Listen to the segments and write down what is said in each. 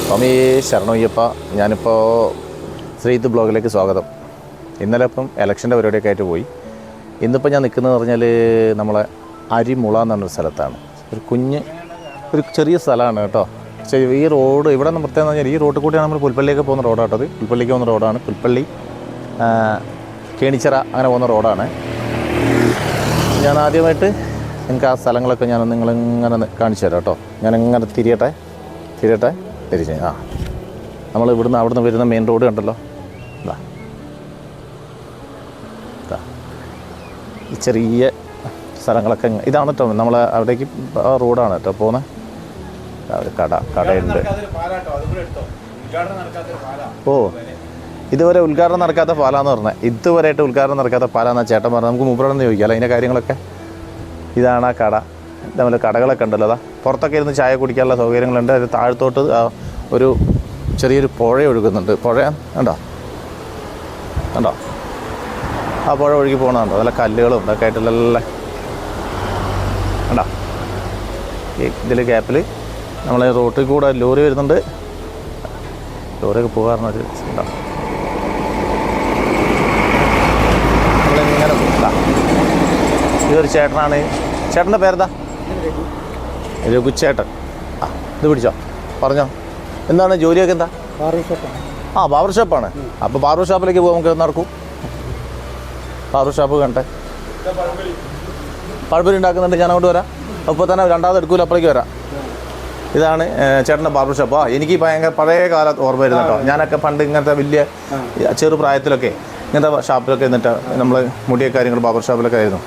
സ്വാമി ശരണയ്യപ്പ. ഞാനിപ്പോൾ ശ്രീത്ത് ബ്ലോഗിലേക്ക് സ്വാഗതം. ഇന്നലെ ഇപ്പം ഇലക്ഷൻ്റെ പരിപാടിയൊക്കെ ആയിട്ട് പോയി. ഇന്നിപ്പോൾ ഞാൻ നിൽക്കുന്നത് പറഞ്ഞാൽ നമ്മളെ അരിമുള എന്ന് പറഞ്ഞൊരു സ്ഥലത്താണ്. ഒരു ചെറിയ സ്ഥലമാണ് കേട്ടോ. പക്ഷേ ഈ റോഡ് ഇവിടെ നിന്ന് പ്രത്യേകം പറഞ്ഞാൽ ഈ റോഡിൽ കൂടിയാണ് നമ്മൾ പുൽപ്പള്ളിയൊക്കെ പോകുന്ന റോഡാട്ടത്. പുൽപ്പള്ളിക്ക് പോകുന്ന റോഡാണ്. പുൽപ്പള്ളി കേണിച്ചിറ അങ്ങനെ പോകുന്ന റോഡാണ്. ഞാൻ ആദ്യമായിട്ട് നിങ്ങൾക്ക് ആ സ്ഥലങ്ങളൊക്കെ ഞാൻ നിങ്ങളിങ്ങനെ കാണിച്ചു തരാം കേട്ടോ. ഞാനിങ്ങനെ തിരിയട്ടെ തിരിച്ച് നമ്മൾ അവിടുന്ന് വരുന്ന മെയിൻ റോഡ് കണ്ടല്ലോ. ഈ ചെറിയ സ്ഥലങ്ങളൊക്കെ ഇതാണ് കേട്ടോ. നമ്മൾ അവിടേക്ക് ആ റോഡാണ് കേട്ടോ പോകുന്നത്. ഒരു കടയുണ്ട്. ഓ, ഇതുവരെ ഉദ്ഘാടനം നടക്കാത്ത പാലാന്ന് പറഞ്ഞത്. ഇതുവരെയായിട്ട് ഉദ്ഘാടനം നടക്കാത്ത പാലാന്നാണ് ചേട്ടൻ പറഞ്ഞത്. നമുക്ക് മൂപ്പരോടൊന്ന് ചോദിക്കാമല്ലോ അതിൻ്റെ കാര്യങ്ങളൊക്കെ. ഇതാണ് ആ കട. നമ്മൾ കടകളൊക്കെ ഉണ്ടല്ലോ. അതാ പുറത്തൊക്കെ ഇരുന്ന് ചായ കുടിക്കാനുള്ള സൗകര്യങ്ങളുണ്ട്. അത് താഴത്തോട്ട് ഒരു ചെറിയൊരു പുഴ ഒഴുകുന്നുണ്ട്. പുഴ കണ്ടോ ആ പുഴ ഒഴുകി പോകണുണ്ടോ. നല്ല കല്ലുകളും ഇതൊക്കെ ആയിട്ടുള്ള കണ്ടോ. ഇതിൽ ഗ്യാപ്പിൽ നമ്മൾ റോട്ടിൽ കൂടെ ലോറി വരുന്നുണ്ട്. ലോറിയൊക്കെ പോകാറുണ്ട്. ഉണ്ടോ നമ്മളിങ്ങനെ ഇതൊരു ചേട്ടനാണ്. ചേട്ടൻ്റെ പേരെന്താ? രഘുച്ചേട്ടൻ. ഇത് പിടിച്ചോ, പറഞ്ഞോ. എന്താണ് ജോലിയൊക്കെ? എന്താ? ബാർബർ ഷോപ്പാണ്. അപ്പോൾ ബാർബർ ഷോപ്പിലേക്ക് പോകും. നമുക്ക് നടക്കും. ബാർബർ ഷോപ്പ് കണ്ടേ പഴംപൊരി ഉണ്ടാക്കുന്നുണ്ട്. ഞാൻ അങ്ങോട്ട് വരാം. അപ്പോൾ തന്നെ രണ്ടാമത് എടുക്കൂല, അപ്പോഴേക്ക് വരാം. ഇതാണ് ചേട്ടൻ്റെ ബാർബർ ഷോപ്പ്. എനിക്ക് ഭയങ്കര പഴയ കാലത്ത് ഓർമ്മ വരുന്നു കേട്ടോ. ഞാനൊക്കെ പണ്ട് ഇങ്ങനത്തെ വലിയ ചെറുപ്രായത്തിലൊക്കെ ഇങ്ങനത്തെ ഷോപ്പിലൊക്കെ എന്നിട്ട് നമ്മൾ മുടിയ കാര്യങ്ങൾ ബാർബർ ഷോപ്പിലൊക്കെ ആയിരുന്നു.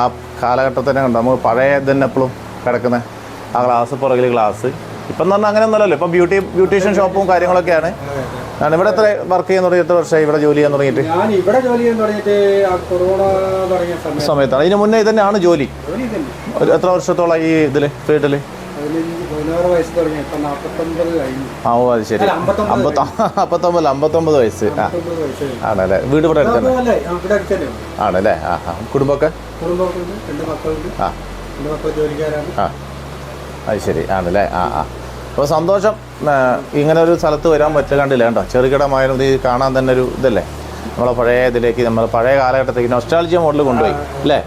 ആ കാലഘട്ടത്തിൽ തന്നെ കണ്ടോ നമുക്ക് പഴയ തന്നെ എപ്പോഴും കിടക്കുന്ന ആ ഗ്ലാസ്, പുറകിൽ ഗ്ലാസ്. ഇപ്പം എന്ന് പറഞ്ഞാൽ അങ്ങനെ ഒന്നുമല്ലല്ലോ. ഇപ്പം ബ്യൂട്ടീഷ്യൻ ഷോപ്പും കാര്യങ്ങളൊക്കെയാണ്. ഞാൻ ഇവിടെ എത്ര വർക്ക് ചെയ്യാൻ തുടങ്ങി? എത്ര വർഷമായി ഇവിടെ ജോലി ചെയ്യാൻ തുടങ്ങിയിട്ട്? സമയത്താണ്. ഇതിന് മുന്നേ ഇതന്നെയാണ് ജോലി. എത്ര വർഷത്തോളം ഈ ഇതിൽ ഫീൽഡിൽ? ഓ അത് ശരി. 59 വയസ്സ്. ആണല്ലേ. വീട് ഇവിടെ അടുത്തന്നെ ആണല്ലേ. കുടുംബമൊക്കെ? അത് ശരി ആണല്ലേ. അപ്പോൾ സന്തോഷം. ഇങ്ങനെ ഒരു സ്ഥലത്ത് വരാൻ പറ്റില്ല. കണ്ടില്ല കേട്ടോ. ചെറുകിടമായാലും ഇത് കാണാൻ തന്നെ ഒരു ഇതല്ലേ. നമ്മളെ പഴയ ഇതിലേക്ക്, നമ്മൾ പഴയ കാലഘട്ടത്തേക്ക് നൊസ്റ്റാൾജിയ മോഡൽ കൊണ്ടുപോയി അല്ലേ.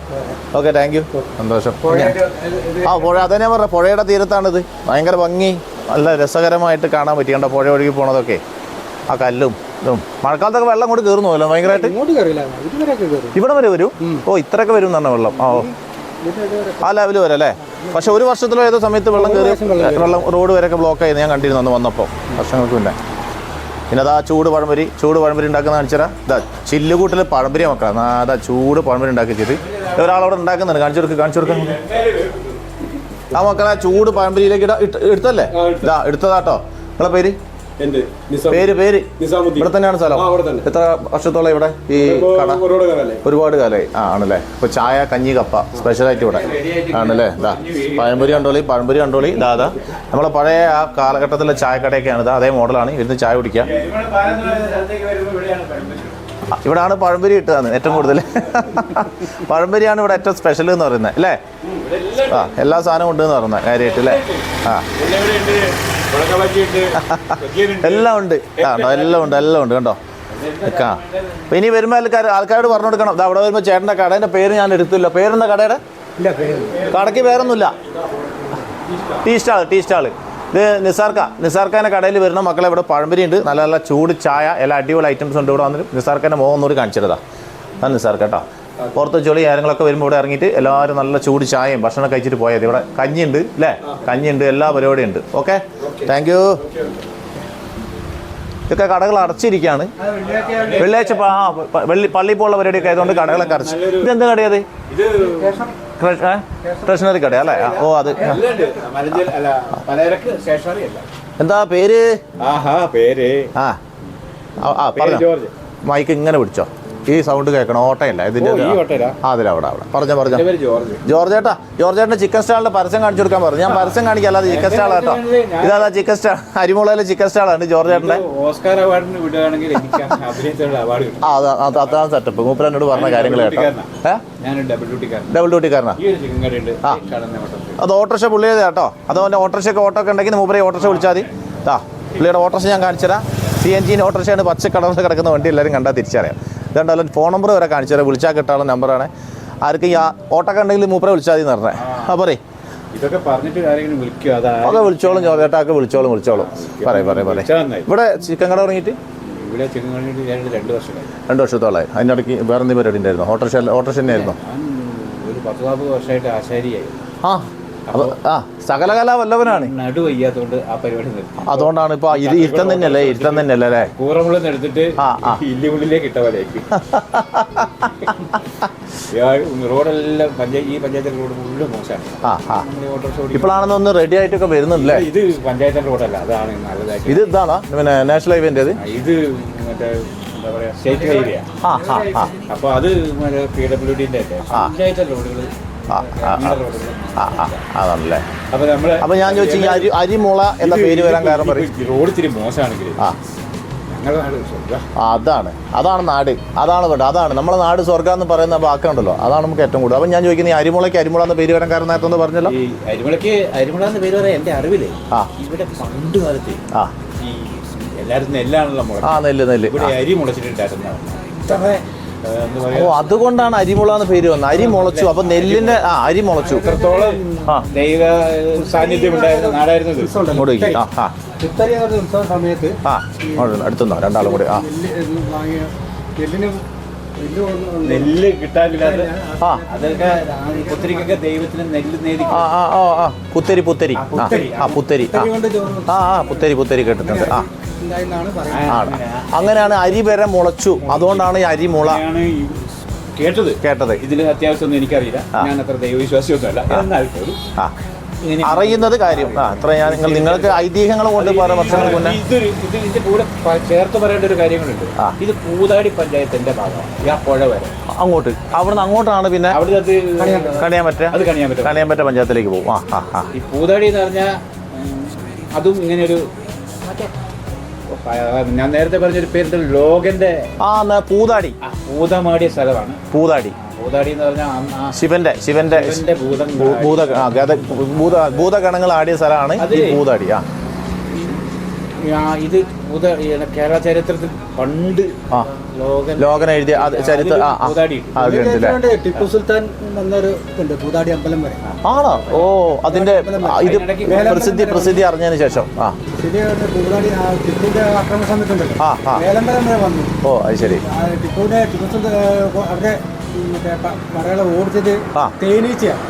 Okay, thank you. സന്തോഷം. പുഴ അതന്നെ പറഞ്ഞ പുഴയുടെ തീരത്താണിത്. ഭയങ്കര ഭംഗി, നല്ല രസകരമായിട്ട് കാണാൻ പറ്റി. കണ്ടോ പുഴ ഒഴുകി പോണതൊക്കെ. ആ കല്ലും ഇതും. മഴക്കാലത്തൊക്കെ വെള്ളം കൊണ്ട് കയറുന്നുവല്ലോ ഭയങ്കരമായിട്ട്. ഇവിടെ വരെ വരും. ഓ, ഇത്രയൊക്കെ വരും എന്നാണ് വെള്ളം. ആ ലെവൽ വരെ അല്ലേ. പക്ഷെ ഒരു വർഷത്തിലോ ഏതോ സമയത്ത് വെള്ളം റോഡ് വരെയൊക്കെ ബ്ലോക്ക് ആയിരുന്നു. ഞാൻ കണ്ടിരുന്നു അന്ന് വന്നപ്പോൾ, വർഷങ്ങൾക്ക് മുന്നേ. പിന്നെ അതാ ചൂട് പഴംപൊരി ഉണ്ടാക്കുന്ന കാണിച്ചുതരാം. ഇതാ ചില്ലുകൂട്ടിൽ പഴംപൊരി മക്കളാണ്. അതാ ചൂട് പഴംപൊരി ഉണ്ടാക്കി വെച്ചിട്ട് ഒരാളവിടെ ഉണ്ടാക്കുന്നുണ്ട്. കാണിച്ചു കൊടുക്കാൻ. ആ മക്കളെ ചൂട് പഴംപൊരിയിലേക്ക് എടുത്തല്ലേ? ഇതാ എടുത്തതാട്ടോ. നിങ്ങളെ പേര്? പേര് ഇവിടെ തന്നെയാണ് സ്ഥലം. എത്ര വർഷത്തോളം ഇവിടെ ഈ കട? ഒരുപാട് കാലമായി. ആണല്ലേ. ഇപ്പൊ ചായ, കഞ്ഞി, കപ്പ സ്പെഷ്യലായിട്ട് ഇവിടെ ആണല്ലേ. ഇതാ പഴംപൊരി കണ്ടോളി. ഇതാ നമ്മളെ പഴയ ആ കാലഘട്ടത്തിലെ ചായക്കടയൊക്കെയാണ്. ഇതാ അതേ മോഡലാണ്. ഇരുന്ന് ചായ കുടിക്കുക. ഇവിടെയാണ് പഴംപൊരി കിട്ടുകയാണ് ഏറ്റവും കൂടുതൽ. പഴംപൊരിയാണ് ഇവിടെ ഏറ്റവും സ്പെഷ്യൽ എന്ന് പറയുന്നത് അല്ലേ. എല്ലാ സാധനവും ഉണ്ട് എന്ന് പറയുന്നത് കാര്യമായിട്ട് അല്ലേ. എല്ലാം ഉണ്ട് കണ്ടോ. അപ്പൊ ഇനി വരുമ്പോൾ ആൾക്കാരോട് പറഞ്ഞു കൊടുക്കണം. അവിടെ വരുമ്പോൾ ചേട്ടൻ്റെ കടേൻ്റെ പേര് ഞാൻ എടുത്തില്ല. പേരെന്താ കടയുടെ? കടയ്ക്ക് പേരൊന്നുമില്ല. Tea stall. ഇത് നിസാർക്കാൻ്റെ കടയിൽ വരുന്ന മക്കളെ ഇവിടെ പഴംപൊരി ഉണ്ട്. നല്ല നല്ല ചൂട് ചായ, എല്ലാ അടിപൊളി ഐറ്റംസ് ഉണ്ട്. ഇവിടെ വന്നിട്ട് നിസാർക്കാൻ്റെ മുഖം ഒന്നുകൂടി കാണിച്ചിരുതാ. അതാണ് നിസാർക്ക് കേട്ടോ. പുറത്ത് ജോലി കാര്യങ്ങളൊക്കെ വരുമ്പോൾ ഇവിടെ ഇറങ്ങിയിട്ട് എല്ലാവരും നല്ല ചൂട് ചായയും ഭക്ഷണം കഴിച്ചിട്ട് പോയത്. ഇവിടെ കഞ്ഞിയുണ്ട് അല്ലേ. കഞ്ഞിയുണ്ട്, എല്ലാ പരിപാടിയും ഉണ്ട്. Okay, thank you. ഇതൊക്കെ കടകൾ അടച്ചിരിക്കുകയാണ്. വെള്ളിയാഴ്ച പള്ളിയിൽ പോലുള്ള പരിപാടിയൊക്കെ ആയതുകൊണ്ട് കടകളൊക്കെ അടച്ചു. ഇതെന്ത് കടയത്? സ്റ്റേഷനറി കട അല്ലേ. ഓ, അത് എന്താ പേര്? പറഞ്ഞോ. മൈക്ക് ഇങ്ങനെ പിടിച്ചോ. ഈ സൗണ്ട് കേൾക്കണം. ഓട്ടയല്ല ഇതിൻ്റെ. അതിലവിടെ പറഞ്ഞോ. ജോർജേട്ടൻ്റെ ചിക്കൻ സ്റ്റാളിൻ്റെ പരസ്യം കാണിച്ചു കൊടുക്കാൻ പറഞ്ഞു. ഞാൻ പരസ്യം കാണിക്കാം, അല്ലാതെ ചിക്കൻ സ്റ്റാൾ കേട്ടോ. ഇതാ ചിക്കൻ സ്റ്റാൾ, അരിമുളയിലെ ചിക്കൻ സ്റ്റാളാണ് ജോർജേട്ടൻ്റെ. അതാണ് സെറ്റപ്പ്. മൂപ്പരനോട് പറഞ്ഞ കാര്യങ്ങൾ കേട്ടോ. ഡബിൾ ഡ്യൂട്ടിക്കാരനാ. അത് ഓട്ടോറിക്ഷ പുള്ളിയത് കേട്ടോ. അതുകൊണ്ട് ഓട്ടോറിക്ഷ ഓട്ടോ ഒക്കെ ഉണ്ടെങ്കിൽ മൂപ്പരെ ഓട്ടോറിക്ഷ വിളിച്ചാൽ മതി. പുള്ളിയുടെ ഓട്ടോറിക്ഷ ഞാൻ കാണിച്ചുതരാം. CNG ഓട്ടോറിക്ഷയാണ്, പച്ച കളറിൽ കിടക്കുന്ന വണ്ടി എല്ലാവരും കണ്ടാൽ തിരിച്ചറിയാം. ഇതുണ്ടാലും ഫോൺ നമ്പർ വരെ കാണിച്ചു തരാം, വിളിച്ചാൽ കിട്ടാനുള്ള നമ്പറാണ്. ആർക്കും ഈ ഓട്ടൊക്കെ ഉണ്ടെങ്കിൽ മൂപ്പറെ വിളിച്ചാൽ മതി എന്ന് പറഞ്ഞേ. ആ പറയേ ഇതൊക്കെ പറഞ്ഞിട്ട് ആരെങ്കിലും വിളിക്കുക? ഒക്കെ വിളിച്ചോളും, ചേട്ടാക്ക് വിളിച്ചോളും. പറയാം. ഇവിടെ ചിക്കൻ കട തുടങ്ങിയിട്ട് ഇവിടെ ചിക്കൻ കട 2 വർഷത്തോളമായി. അതിൻ്റെ ഇടയ്ക്ക് വേറെ എന്തെങ്കിലും പരിപാടി ഉണ്ടായിരുന്നു? ഓട്ടോറിക്ഷ തന്നെയായിരുന്നു. ഒരു 10-40 വർഷമായിട്ട് ആശാരിയായിരുന്നു. സകലകല വല്ലവനാണ്. നടുവയ്യാത്തോണ്ട് ആ പരിപാടി നിർത്തി. അതുകൊണ്ടാണ് ഇപ്പൊ ഇരുത്തം തന്നെയല്ലേ അല്ലേ? കൂറമുള്ളിൽ എടുത്തിട്ട് ഇല്ലുള്ളിലേക്ക് ഇട്ട പോലെയാക്കി. റോഡെല്ലാം ഈ പഞ്ചായത്തിന്റെ റോഡ് മുഴുവൻ മോശമാണ്. ഇപ്പോഴാണെന്ന് റെഡി ആയിട്ടൊക്കെ വരുന്നുണ്ടല്ലേ? ഇത് പഞ്ചായത്തിന്റെ റോഡല്ല, അതാണ് നല്ലതായിട്ട്. ഇത് ഇതാണോ പിന്നെ നാഷണൽ ഹൈവേന്റെ? ഇത് മറ്റേ എന്താ പറയാ സ്റ്റേറ്റ് ഹൈവേ. അപ്പൊ അത് PWDന്റെ പഞ്ചായത്തിന്റെ റോഡുകൾ. അതാണല്ലേ. അപ്പൊ ഞാൻ ചോദിച്ചു ഈ അരിമുള എന്ന പേര് വരാൻ കാരണം പറയും. റോഡ് ഇത്തിരി മോശമാണെങ്കിൽ അതാണ് നാട്, അതാണ് നമ്മളെ നാട് സ്വർഗ്ഗം എന്ന് പറയുന്ന വാക്കുണ്ടല്ലോ, അതാണ് നമുക്ക് ഏറ്റവും കൂടുതൽ. അപ്പം ഞാൻ ചോദിക്കുന്നത് ഈ അരിമുളയ്ക്ക് അരിമുള എന്ന പേര് വരാൻ കാരണം നേരത്തെ ഒന്ന് പറഞ്ഞല്ലോ. ഈ അരിമുള എന്ന പേര് പറയാൻ എൻ്റെ അറിവില് ഇവിടെ പണ്ട് കാലത്ത് ഈ എല്ലാവരും നെല്ലാണല്ലോ നെല്ല് ഇവിടെ അരി മുളച്ചിട്ടുണ്ടായിരുന്നു. അതുകൊണ്ടാണ് അരിമുള എന്ന് പേര് വന്നത്. അരി മുളച്ചു, അപ്പൊ നെല്ലിന്റെ അരി മുളച്ചു. എത്രത്തോളം ദൈവ സാന്നിധ്യം ഉണ്ടായിരുന്ന നാടായിരുന്നു. സമയത്ത് അടുത്തുണ്ടോ രണ്ടാളും കൂടി? നെല്ല് കിട്ടാനില്ലാതെ അതൊക്കെ പുത്തരിക്കൊക്കെ ദൈവത്തിന് നെല്ല് നേടി. പുത്തരി പുത്തരി കേട്ടിട്ടുണ്ട്. അങ്ങനെയാണ് അരി വരെ മുളച്ചു, അതുകൊണ്ടാണ് ഈ അരിമുള കേട്ടത്. ഇതിൽ അത്യാവശ്യമൊന്നും എനിക്കറിയില്ല, ഞാൻ അത്ര ദൈവവിശ്വാസിയൊന്നുമല്ല. എന്നാൽ അറിയുന്നത് കാര്യം അത്ര. നിങ്ങൾക്ക് ഐതിഹ്യങ്ങൾ കൊണ്ട് വർഷങ്ങൾക്ക് മുന്നേ ഇതിന്റെ കൂടെ ചേർത്ത് പറയേണ്ട ഒരു കാര്യങ്ങളുണ്ട്. ഇത് പൂതാടി പഞ്ചായത്തിന്റെ ഭാഗമാണ്. ആ പുഴ വരെ അങ്ങോട്ട്, അവിടുന്ന് അങ്ങോട്ടാണ് പിന്നെ കണിയാമ്പറ്റ പഞ്ചായത്തിലേക്ക് പോകും. ഈ പൂതാടി എന്ന് പറഞ്ഞാൽ അതും ഇങ്ങനെയൊരു ഞാൻ നേരത്തെ പറഞ്ഞൊരു പേരുണ്ട്, ലോകന്റെ പൂതമാടിയ സ്ഥലമാണ് പൂതാടി എന്ന് പറഞ്ഞാൽ ശിവന്റെ ഭൂതഗണങ്ങൾ ആടിയ സ്ഥലമാണ് ഈ പൂതാടി. ഇത് കേരള ചരിത്രത്തിൽ പണ്ട് ലോകൻ എഴുതിയ ടിപ്പു സുൽത്താൻ വന്നൊരു പൂതാടി അമ്പലം വരെ ആണോ? ഓ, അതിന്റെ ഇത് പ്രസിദ്ധി അറിഞ്ഞതിന് ശേഷം പൂതാടി ടിപ്പുവിന്റെ ആക്രമണ സമയത്തുണ്ടല്ലോ വേലമ്പലം വരെ വന്നു. ഓ, അത് ശരി. ടിപ്പു സുൽത്താൻ അവിടെ മറകളെ ഓടിച്ചത് തേനീച്ചയാണ്.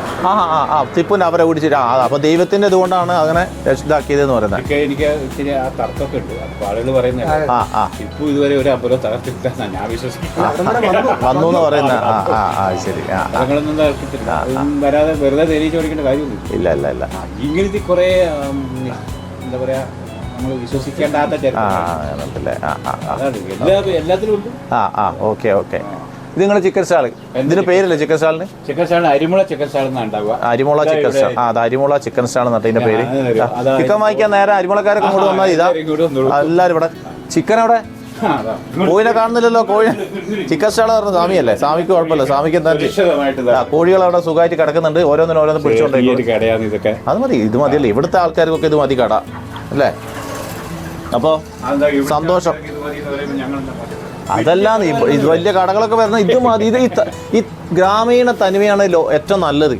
ടിപ്പുവിന്റെ അവരെ ഓടിച്ചിട്ട് അപ്പൊ ദൈവത്തിന്റെ ഇതുകൊണ്ടാണ് അങ്ങനെ ഇതാക്കിയതെന്ന് പറയുന്നത്. എനിക്ക് ഇച്ചിരി ആ തർക്കമൊക്കെ ഉണ്ട്. അപ്പൊ ആളുകൾ പറയുന്നത് ടിപ്പു ഇതുവരെ ഒരു അമ്പലം തകർത്തില്ല ഞാൻ വിശ്വസിക്കുന്നു വന്നു എന്ന് പറയുന്ന. ശരി. ഞങ്ങളൊന്നും തകർത്തിട്ടില്ല. വരാതെ വെറുതെ തേനീച്ച ഓടിക്കേണ്ട കാര്യമൊന്നും ഇല്ല. ഇങ്ങനത്തെ കുറെ എന്താ പറയാ നമ്മൾ വിശ്വസിക്കേണ്ടാത്ത എല്ലാത്തിലും ഉണ്ട്. ഓക്കെ. ഇത് നിങ്ങളുടെ ചിക്കൻ സ്റ്റാൾ, ഇതിന് പേരില്ലേ ചിക്കൻ സ്റ്റാളിന്? Chicken stall Arimula chicken stall ഉണ്ടാവുക. Arimula chicken stall. അത് അരിമുള ചിക്കൻ സ്റ്റാൾ എന്നിട്ട് ഇതിന്റെ പേര്. ചിക്കൻ വാങ്ങിക്കാൻ നേരെ അരിമുളക്കാരൊക്കെ കൂടെ വന്നാൽ ഇതാ എല്ലാവരും ഇവിടെ. ചിക്കൻ അവിടെ കോഴിനെ കാണുന്നില്ലല്ലോ. കോഴി ചിക്കൻ സ്റ്റാൾ പറഞ്ഞ സ്വാമിയല്ലേ? സ്വാമിക്ക് കുഴപ്പമില്ല, സ്വാമിക്ക് എന്താ കോഴികൾ അവിടെ സുഖമായിട്ട് കിടക്കുന്നുണ്ട്. ഓരോന്നിനും പിടിച്ചോണ്ടേ. അത് മതി, ഇത് മതിയല്ലേ? ഇവിടുത്തെ ആൾക്കാർക്കൊക്കെ ഇത് മതി കട അല്ലേ? അപ്പോ സന്തോഷം. അതല്ല, ഇത് വലിയ കടകളൊക്കെ വരുന്ന ഇത് മതി. ഈ ഗ്രാമീണ തനിമയാണ് ഏറ്റവും നല്ലത്.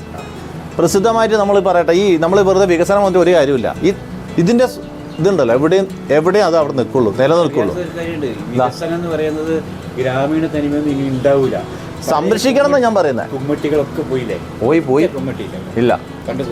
പ്രസിദ്ധമായിട്ട് നമ്മൾ പറയട്ടെ, നമ്മൾ വെറുതെ വികസനം വന്നിട്ട് ഒരു കാര്യമില്ല. ഇതിന്റെ ഇതുണ്ടല്ലോ, എവിടെയും അത് അവിടെ നിലനിൽക്കുള്ളൂ. ഗ്രാമീണ തനിമയൊന്നും ഇനി ഉണ്ടാവില്ല. സംരക്ഷിക്കണം എന്ന് ഞാൻ പറയുന്നത്. കുമ്മട്ടികളൊക്കെ പോയില്ലേ? പോയി ഇല്ല.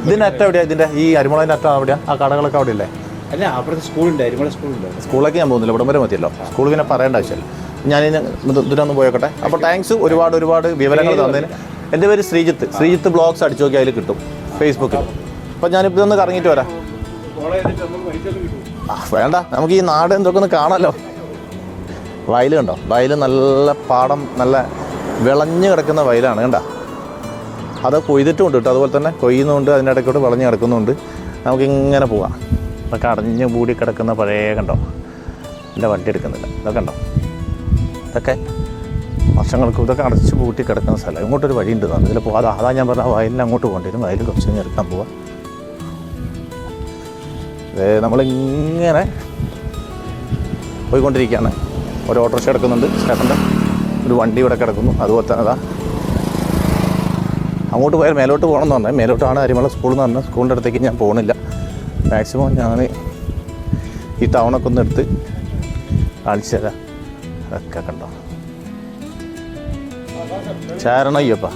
ഇതിന്റെ അറ്റം എവിടെയാ? ഇതിന്റെ ഈ അരിമുളന്റെ അറ്റം എവിടെയാ? ആ കടകളൊക്കെ അവിടെ ഇല്ലേ? അല്ല, അവിടുത്തെ സ്കൂളുണ്ട്, അരിമുള സ്കൂളുണ്ട്. സ്കൂളൊക്കെ ഞാൻ പോകുന്നില്ല, ഇവിടം വരെ മതിയല്ലോ. സ്കൂൾ പിന്നെ പറയേണ്ട ആവശ്യമില്ല. ഞാനിന്ന് ഇതിനൊന്ന് പോയോട്ടെ. അപ്പോൾ താങ്ക്സ്, ഒരുപാട് വിവരങ്ങൾ തന്നതിന്. എൻ്റെ പേര് ശ്രീജിത്ത് ബ്ലോഗ്സ് അടിച്ചു നോക്കി അതിൽ കിട്ടും, ഫേസ്ബുക്കിൽ. അപ്പോൾ ഞാനിപ്പോൾ ഇതൊന്ന് കറങ്ങിയിട്ട് വരാം. വേണ്ട, നമുക്ക് ഈ നാട് എന്തൊക്കെ ഒന്ന് കാണാമല്ലോ. വയൽ കണ്ടോ? വയൽ നല്ല പാടം, നല്ല വിളഞ്ഞ് കിടക്കുന്ന വയലാണ് കണ്ടോ? അത് കൊയ്തിട്ടുമുണ്ട് കേട്ടോ. അതുപോലെ തന്നെ കൊയ്യുന്നുണ്ട്, അതിൻ്റെ ഇടയ്ക്കോട്ട് വിളഞ്ഞ് കിടക്കുന്നുണ്ട്. നമുക്കിങ്ങനെ പോവാം. അതൊക്കെ അടഞ്ഞ് മൂടി കിടക്കുന്ന പഴയ കണ്ടോ? എൻ്റെ വണ്ടി എടുക്കുന്നില്ല. ഇതൊക്കെ ഉണ്ടോ? ഇതൊക്കെ വർഷങ്ങൾക്ക് ഇതൊക്കെ അടച്ച് പൂട്ടി കിടക്കുന്ന സ്ഥലം. ഇങ്ങോട്ടൊരു വഴി ഉണ്ട്. ഇതിൽ പോകാതെ അതാ ഞാൻ പറഞ്ഞ വയലിന് അങ്ങോട്ട് പോകേണ്ടി വരും. വയലിൽ കുറച്ച് കഴിഞ്ഞ് എടുക്കാൻ പോവാം. നമ്മളിങ്ങനെ പോയിക്കൊണ്ടിരിക്കുകയാണ്. ഒരു ഓട്ടോറിക്ഷ കിടക്കുന്നുണ്ട് സ്റ്റേഷൻ്റെ, ഒരു വണ്ടി ഇവിടെ കിടക്കുന്നു. അതുപോലെ തന്നെ അതാ അങ്ങോട്ട് പോയാൽ മേലോട്ട് പോകണം എന്ന് പറഞ്ഞാൽ മേലോട്ടാണ് അരിമല സ്കൂൾ എന്ന് പറഞ്ഞാൽ സ്കൂളിൻ്റെ അടുത്തേക്ക് ഞാൻ പോകുന്നില്ല. മാക്സിമം ഞാൻ ഈ ടൗണൊക്കെ ഒന്ന് എടുത്ത് കാണിച്ചു തരാം. അതൊക്കെ കണ്ടോ ചാരണയ്യപ്പ.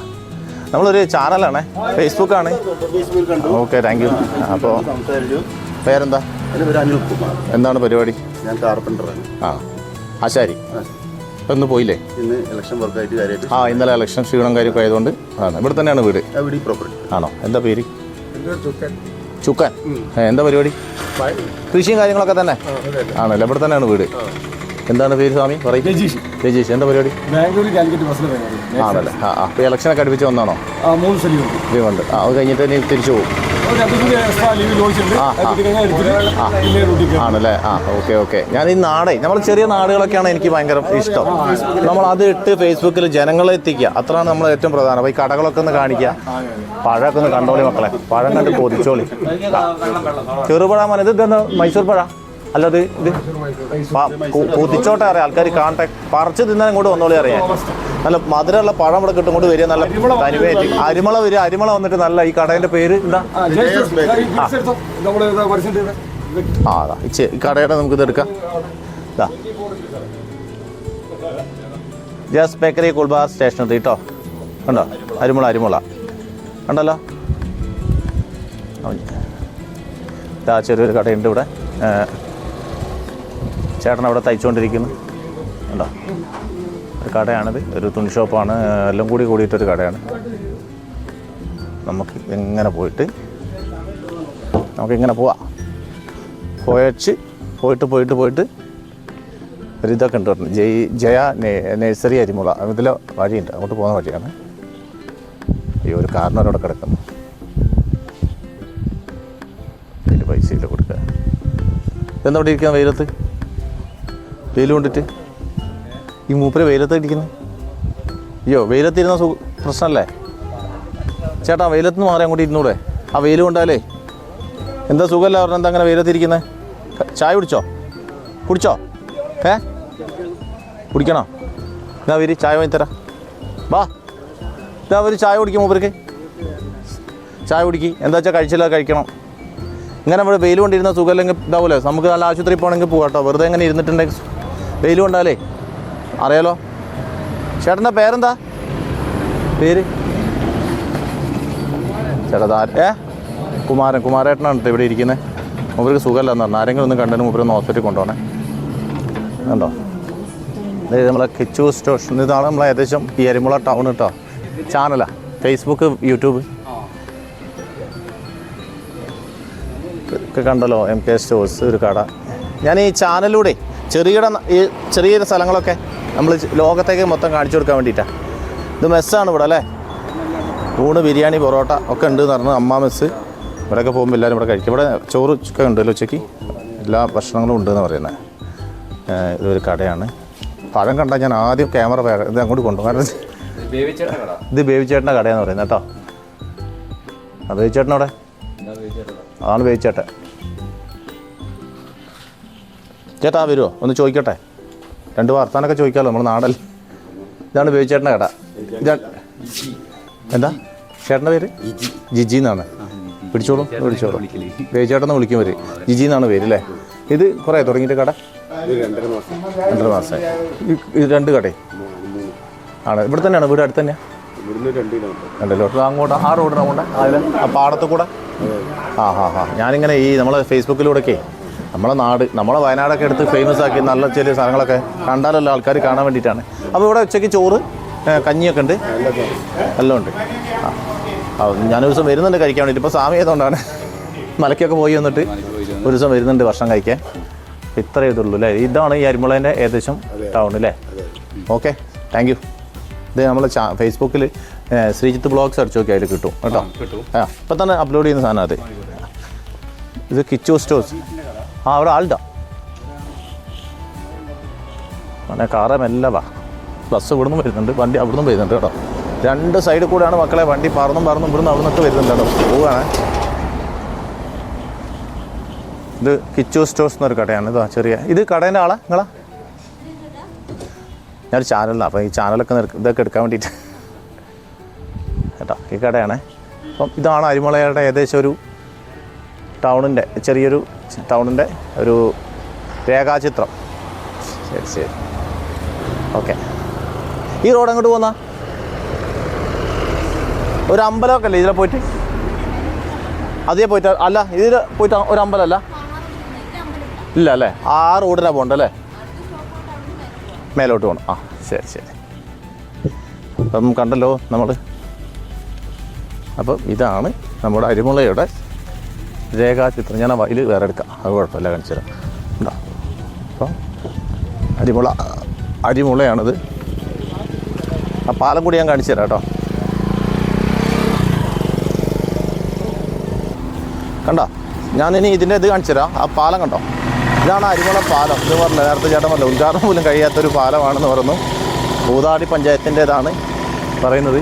നമ്മളൊരു ചാനലാണ്, ഫേസ്ബുക്കാണ്. Okay, thank you. അപ്പോൾ പേരെന്താ? എന്താണ് പരിപാടി? ഞാൻ കാർപ്പൻ്ററാണ്. ആശാരി. ഒന്ന് പോയില്ലേ? ഇന്ന് ഇലക്ഷൻ വർക്കായിട്ട് കാര്യമായിട്ട്. ഇന്നലെ ഇലക്ഷൻ ക്ഷീണം കാര്യമൊക്കെ ആയതുകൊണ്ട് ആണ്. ഇവിടെ തന്നെയാണ് വീട്? ഇവിടെ പ്രോപ്പർട്ടി. ആണോ? എന്താ പേര്? ചുക്കൻ. എന്താ പരിപാടി? കൃഷിയും കാര്യങ്ങളൊക്കെ തന്നെ ആണല്ലോ. ഇവിടെ തന്നെയാണ് വീട്. എന്താണ് പേര് സ്വാമി? പറയും. രജീഷ്. എന്താ പരിപാടി? ബാംഗ്ലൂർ കാലിക്കറ്റ് ബസ്സിൽ ആണല്ലേ. അപ്പോൾ ഇലക്ഷനൊക്കെ അടുപ്പിച്ച് വന്നാണോ? 3 ലീവുണ്ട്. അത് കഴിഞ്ഞിട്ട് നീ തിരിച്ചു പോകും? ആണല്ലേ. ഓക്കെ. ഞാൻ ഈ നാടേ നമ്മൾ ചെറിയ നാടുകളൊക്കെയാണ് എനിക്ക് ഭയങ്കര ഇഷ്ടം. നമ്മൾ അത് ഇട്ട് ഫേസ്ബുക്കിൽ ജനങ്ങളെ എത്തിക്കുക, അത്രയാണ് നമ്മൾ ഏറ്റവും പ്രധാനം. അപ്പോൾ ഈ കടകളൊക്കെ ഒന്ന് കാണിക്കുക, പഴമൊക്കെ ഒന്ന് കണ്ടോളി മക്കളെ. പഴം കണ്ട് കൊതിച്ചോളി. ചെറുപഴ മന ഇത് എന്താ? മൈസൂർ പഴ അല്ലത്? ഇത് കൊതിച്ചോട്ടെ അറിയാം ആൾക്കാർ കാണട്ടെ. പറിച്ച് തിന്നാൻ ഇങ്ങോട്ട് വന്നോളി അറിയാൻ. നല്ല മധുരമുള്ള പഴം ഇവിടെ കിട്ടും. ഇങ്ങോട്ട് വരിക, നല്ല തനിവേറ്റ് അരിമള വരിക. അരിമള വന്നിട്ട് നല്ല. ഈ കടേൻ്റെ പേര് എന്താ? അതാ ഈ കടയുടെ നമുക്കിത് എടുക്കാം. ഇതാ ജസ്റ്റ് ബേക്കറി കുൾബാർ സ്റ്റേഷനറി കേട്ടോ. കണ്ടോ? അരിമുള കണ്ടല്ലോ. ഇതാ ചെറിയൊരു കടയുണ്ട് ഇവിടെ. ചേട്ടൻ അവിടെ തയ്ച്ചുകൊണ്ടിരിക്കുന്നു. കണ്ടോ? ഒരു കടയാണിത്, ഒരു തുണി ഷോപ്പാണ്. എല്ലാം കൂടിയിട്ടൊരു കടയാണ്. നമുക്ക് ഇങ്ങനെ നമുക്കിങ്ങനെ പോവാം. പോയിട്ട് ഒരു ഇതൊക്കെ ഉണ്ട് പറഞ്ഞു. ജയ നഴ്സറി അരിമുള. ഇതിൽ വഴിയുണ്ട്, അങ്ങോട്ട് പോകുന്ന വഴിയാണ്. ഈ ഒരു കാരണവരോടെ കിടക്കുന്നു. അതിന് പൈസയില്ല കൊടുക്കുക. ഇതെന്താ ഇവിടെ ഇരിക്കാൻ? വെയിൽ കൊണ്ടിട്ട് ഈ മൂപ്പര് വെയിലത്ത് ഇരിക്കുന്നത്. അയ്യോ, വെയിലത്തിരുന്ന പ്രശ്നമല്ലേ ചേട്ടാ? വെയിലത്ത് നിന്ന് മാറി അങ്ങോട്ട് ഇരുന്നൂടെ? ആ വെയിൽ കൊണ്ടാലേ എന്താ സുഖമല്ല പറഞ്ഞാൽ എന്താ അങ്ങനെ വെയിലത്തിരിക്കുന്നത്? ചായ കുടിച്ചോ? കുടിക്കണോ? ഇതാ വരി, ചായ വാങ്ങിത്തരാം. വാ, ഇതാ ഒരു ചായ കുടിക്കും. മൂപ്പർക്ക് ചായ കുടിക്കും. എന്താ വെച്ചാൽ കഴിച്ചില്ല, കഴിക്കണം. ഇങ്ങനെ നമ്മൾ വെയിൽ കൊണ്ടിരുന്ന സുഖമല്ലെങ്കിൽ ഇതാവൂലേ. നമുക്ക് നല്ല ആശുപത്രിയിൽ പോകണമെങ്കിൽ പോകാം കേട്ടോ. വെറുതെ എങ്ങനെ ഇരുന്നിട്ടുണ്ടെങ്കിൽ വെയിൽ കൊണ്ടാലേ അറിയാലോ. ചേട്ടൻ്റെ പേരെന്താ? പേര് ചേട്ടാ കുമാരേട്ടനാണ് കേട്ടോ ഇവിടെ ഇരിക്കുന്നത്. മൂപ്പർക്ക് സുഖമല്ല എന്ന് പറഞ്ഞാൽ ആരെങ്കിലും ഒന്ന് കണ്ടതിന് മൂപ്പരൊന്ന് ഹോസ്പിറ്റലിൽ കൊണ്ടുപോകണേ. കണ്ടോ? അതായത് നമ്മളെ കിച്ചു സ്റ്റേഷൻ. ഇതാണ് നമ്മളെ ഏകദേശം ഈ അരിമുള ടൗൺ കേട്ടോ. ചാനലാണ്, ഫേസ്ബുക്ക്, യൂട്യൂബ് ഒക്കെ കണ്ടല്ലോ. MK സ്റ്റോഴ്സ് ഒരു കട. ഞാൻ ഈ ചാനലിലൂടെ ചെറിയ സ്ഥലങ്ങളൊക്കെ നമ്മൾ ലോകത്തേക്ക് മൊത്തം കാണിച്ചു കൊടുക്കാൻ വേണ്ടിയിട്ടാണ്. ഇത് മെസ്സാണ് ഇവിടെ അല്ലേ. ഊണ്, ബിരിയാണി, പൊറോട്ട ഒക്കെ ഉണ്ട് എന്ന് പറഞ്ഞു. അമ്മ മെസ്സ്. ഇവിടെയൊക്കെ പോകുമ്പോൾ എല്ലാവരും ഇവിടെ കഴിക്കും. ഇവിടെ ചോറ് ഒക്കെ ഉണ്ടല്ലോ ഉച്ചയ്ക്ക്. എല്ലാ ഭക്ഷണങ്ങളും ഉണ്ടെന്ന് പറയുന്നത്. ഇതൊരു കടയാണ്. പഴം കണ്ടാൽ ഞാൻ ആദ്യം ക്യാമറ ഇത് അങ്ങോട്ട് കൊണ്ടുപോകും. കാരണം ഇത് ബേബിച്ചേട്ടൻ്റെ കടയാന്ന് പറയുന്നത് കേട്ടോ. ആ ബേബിച്ചേട്ടനവിടെ? അതാണ് ബേബിച്ചേട്ടൻ. ചേട്ടാ വരുമോ? ഒന്ന് ചോദിക്കട്ടെ. 2 വർത്താനൊക്കെ ചോദിക്കാമല്ലോ, നമ്മൾ നാടല്ലേ. ഇതാണ് ബേബിച്ചേട്ടൻ്റെ കട. എന്താ ചേട്ടൻ്റെ പേര്? ജിജി എന്നാണ്. പിടിച്ചോളൂ. ബേബിച്ചേട്ടനെ വിളിക്കും വരും. ജിജി എന്നാണ് പേര് അല്ലേ. ഇത് കുറേ തുടങ്ങിയിട്ട് കട? 2.5 മാസമായി. ഇത് 2 കടയും ആണ്. ഇവിടെ തന്നെയാണ് വീട്? അടുത്ത് തന്നെയാണ്? 2 കിലോമീറ്റർ അങ്ങോട്ട്. ആ റോഡിന് അങ്ങോട്ട് അതിൽ ആ പാടത്ത് കൂടെ. ഞാനിങ്ങനെ ഈ നമ്മളെ ഫേസ്ബുക്കിലൂടെയൊക്കെ നമ്മളെ നാട്, നമ്മളെ വയനാടൊക്കെ എടുത്ത് ഫേമസ് ആക്കി നല്ല ചെറിയ സാധനങ്ങളൊക്കെ കണ്ടാലല്ലോ ആൾക്കാർ കാണാൻ വേണ്ടിയിട്ടാണ്. അപ്പോൾ ഇവിടെ ഉച്ചയ്ക്ക് ചോറ്, കഞ്ഞിയൊക്കെ ഉണ്ട്, എല്ലാം ഉണ്ട്. ഞാനൊരു ദിവസം വരുന്നുണ്ട് കഴിക്കാൻ വേണ്ടിയിട്ട്. ഇപ്പോൾ സ്വാമി ആയതുകൊണ്ടാണ്. മലയ്ക്കൊക്കെ പോയി വന്നിട്ട് ഒരു ദിവസം വരുന്നുണ്ട് ഭക്ഷണം കഴിക്കാൻ. ഇത്രയേ ഇതുള്ളൂ അല്ലേ. ഇതാണ് ഈ അരിമുളേൻ്റെ ഏകദേശം ടൗൺ അല്ലേ. Okay, thank you. ഇത് നമ്മൾ ഫേസ്ബുക്കിൽ ശ്രീജിത്ത് ബ്ലോഗ്സ് അടിച്ചു നോക്കി, അതിൽ കിട്ടും കേട്ടോ. ഇപ്പം തന്നെ അപ്ലോഡ് ചെയ്യുന്ന സാധനം അത്. ഇത് കിച്ചു സ്റ്റോഴ്സ്. അവിടെ ആളുണ്ടാ. അങ്ങനെ കാറേ മെല്ലെ വാ. ബസ് ഇവിടുന്ന് വരുന്നുണ്ട്, വണ്ടി അവിടുന്ന് വരുന്നുണ്ട് കേട്ടോ. 2 സൈഡിൽ കൂടെയാണ് മക്കളെ വണ്ടി പറന്നും ഇവിടുന്ന് അവിടുന്നൊക്കെ വരുന്നുണ്ട് കേട്ടോ. പോവുകയാണ്. ഇത് കിച്ചു സ്റ്റോഴ്സ് എന്നൊരു കടയാണ്. ഇതാ ചെറിയ. ഇത് കടേൻ്റെ ആളാ നിങ്ങളാ? ഞാനൊരു ചാനലിലാണ്, അപ്പോൾ ഈ ചാനലൊക്കെ ഇതൊക്കെ എടുക്കാൻ വേണ്ടിയിട്ട് കേട്ടോ ഈ കടയാണേ. അപ്പം ഇതാണ് അരിമുളയുടെ ഏകദേശം ഒരു ടൗണിൻ്റെ ചെറിയൊരു ടൗണിൻ്റെ ഒരു രേഖാചിത്രം. ശരി ശരി ഓക്കെ. ഈ റോഡ് അങ്ങോട്ട് പോന്നാ ഒരു അമ്പലമൊക്കെ അല്ലേ ഇതിലെ പോയിട്ട്? അതേ പോയിട്ട് അല്ല ഇതിൽ പോയിട്ട് ഒരു അമ്പലമല്ല ഇല്ല അല്ലേ? ആ റോഡിനാണ് പോകണ്ടല്ലേ? മേലോട്ട് പോകണം. ആ ശരി ശരി. അപ്പം കണ്ടല്ലോ നമ്മൾ. അപ്പം ഇതാണ് നമ്മുടെ അരിമുളയുടെ രേഖാചിത്രം. ഞാൻ ആ വയൽ വേറെ എടുക്കാം, അത് കുഴപ്പമില്ല, കാണിച്ചു തരാം. ഉണ്ടോ? അപ്പം അരിമുളയാണിത്. ആ പാലം കൂടി ഞാൻ കാണിച്ചു തരാം കേട്ടോ. കണ്ടോ? ഞാനിനി ഇതിൻ്റെ ഇത് കാണിച്ചു തരാം. ആ പാലം കണ്ടോ? ഇതാണ് അരിമുള പാലം. ഇത് പറഞ്ഞില്ല നേരത്തെ ചേട്ടൻ പറഞ്ഞില്ല, ഉദ്ഘാടനം പോലും കഴിയാത്തൊരു പാലമാണെന്ന് പറഞ്ഞു. പൂതാടി പഞ്ചായത്തിൻ്റേതാണ് പറയുന്നത്.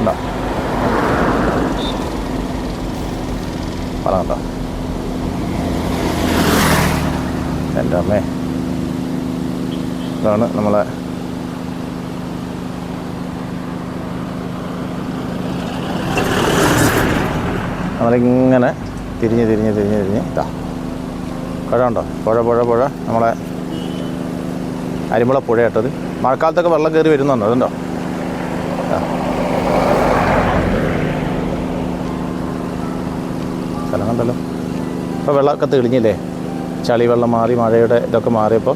ഉണ്ടോ പാലം കണ്ടോ? എൻ്റെ അമ്മേ, ഇതാണ് നമ്മളെ നമ്മളിങ്ങനെ തിരിഞ്ഞ് ഇതാ പുഴ ഉണ്ടോ? പുഴ നമ്മളെ അരിമുള പുഴ ഇട്ടത്. മഴക്കാലത്തൊക്കെ വെള്ളം കയറി വരുന്നുണ്ടോ? അതുണ്ടോ? സ്ഥലം കണ്ടല്ലോ. ഇപ്പോൾ വെള്ളമൊക്കെ തെളിഞ്ഞില്ലേ? ചളി വെള്ളം മാറി, മഴയുടെ ഇതൊക്കെ മാറിയപ്പോൾ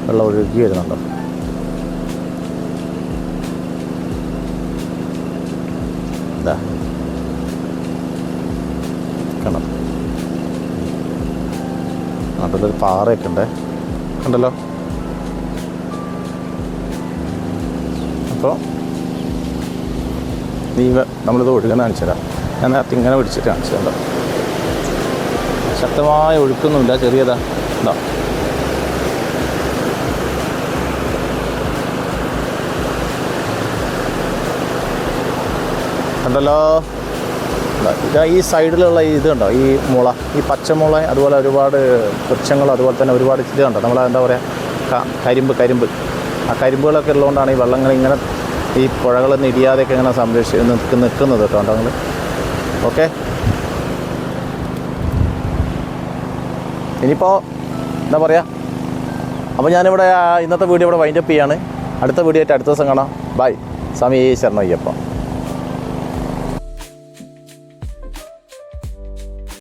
വെള്ളം ഒഴുകി വരുന്നുണ്ടോ? ഇതാ കണ്ടോ? നാട്ടിലൊരു പാറയൊക്കെ ഉണ്ട് കണ്ടല്ലോ. അപ്പോൾ നമ്മളിത് ഒഴുകുന്ന കാണിച്ചു തരാം. ഞാൻ നേരത്തെ ഇങ്ങനെ പിടിച്ചിട്ട് കാണിച്ചു തരാം. ശക്തമായ ഒഴുക്കൊന്നുമില്ല, ചെറിയതാ. ഉണ്ടോ? കണ്ടല്ലോ. ഇതാ ഈ സൈഡിലുള്ള ഇത് കണ്ടോ? ഈ മുള, ഈ പച്ചമുള, അതുപോലെ ഒരുപാട് വൃക്ഷങ്ങൾ, അതുപോലെ തന്നെ ഒരുപാട് ഇത് കണ്ടോ? നമ്മൾ എന്താ പറയുക, കരിമ്പ്. ആ കരിമ്പുകളൊക്കെ ഉള്ളതുകൊണ്ടാണ് ഈ വെള്ളങ്ങൾ ഇങ്ങനെ ഈ പുഴകളൊന്നും ഇടിയാതെയൊക്കെ ഇങ്ങനെ നിൽക്കുന്നത് കേട്ടോ നിങ്ങൾ. ഓക്കെ, ഇനിയിപ്പോൾ എന്താ പറയുക, അപ്പോൾ ഞാനിവിടെ ഇന്നത്തെ വീഡിയോ ഇവിടെ വൈൻഡപ്പ് ചെയ്യാണ്. അടുത്ത വീഡിയോ ആയിട്ട് അടുത്ത ദിവസം കാണാം. ബൈ. സ്വാമി ശരണം അയ്യപ്പ.